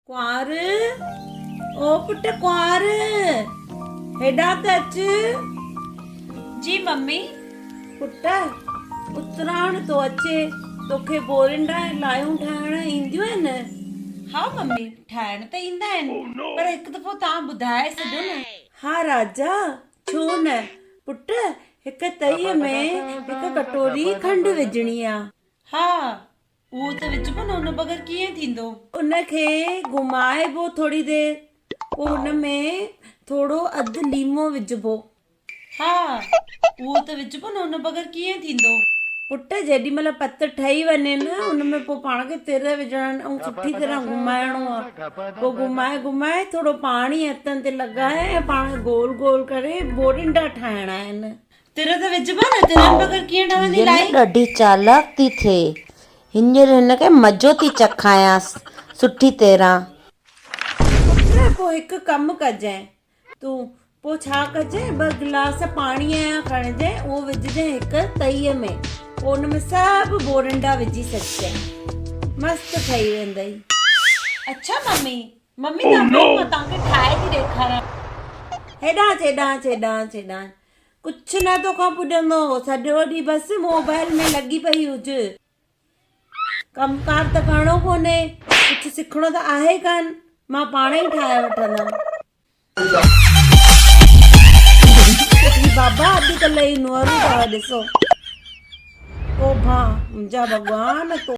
कुआर ओ पुट कुआर हेॾा त अच। जी मम्मी। पुट उतराण तो अचे, तोखे बोरिंडा ऐं लायूं ठाहिण ईंदियूं आहिनि? हाँ मम्मी, ठाहिण त ईंदा आहिनि, पर हिकु दफ़ो तव्हां ॿुधाए छॾियो न। हा राजा, छो न पुट। हिक तईअ में हिक कटोरी खंडु विझणी आ। हा उहो त विझबो न, उन बग़ैर कीअं थींदो। उनखे घुमाइबो थोड़ी देर, पोइ हुनमें थोड़ो अधु लीमो विझबो। हा उहो त विझबो न, उन बग़ैर कीअं थींदो। पुट जेॾी महिल पत ठही वञे न, उनमें पोइ पाण खे तिर विझण ऐं सुठी तरह घुमाइणो आहे। पोइ घुमाए घुमाए थोड़ो पाणी हथनि ते लॻाए ऐं पाण गोल गोल करे बोरिंडा ठाहिणा आहिनि। तिर त विझबो न, तिरनि बग़ैर कीअं ठहंदी लाई। ॾाढी चालाक थी थिए, हींअर हिनखे मज़ो थी चखायांसि सुठी तरह। पुट पोइ हिकु कमु कजांइ, तूं पोइ छा कजांइ, 2 गिलास पाणीअ जा खणजांइ, उहो विझजांइ हिकु तईअ में, पोइ हुन में सभु बोरिंडा विझी छॾिजांइ, मस्तु ठही वेंदई। अच्छा मम्मी, मम्मी मां तव्हांखे ठाहे थी ॾेखारां। हेॾां हेॾां कुझु न तोखां पुॼंदो, सॼो ॾींहुं बसि मोबाइल में लॻी पई हुज। कमकार त करिणो कोन्हे, कुझु सिखणो त आहे कान, मां पाण ई ठाहे वठंदमि। बाबा अॼुकल्ह जी नुंहरूं अथव ॾिसो, तो भाउ मुंहिंजा भॻवान तो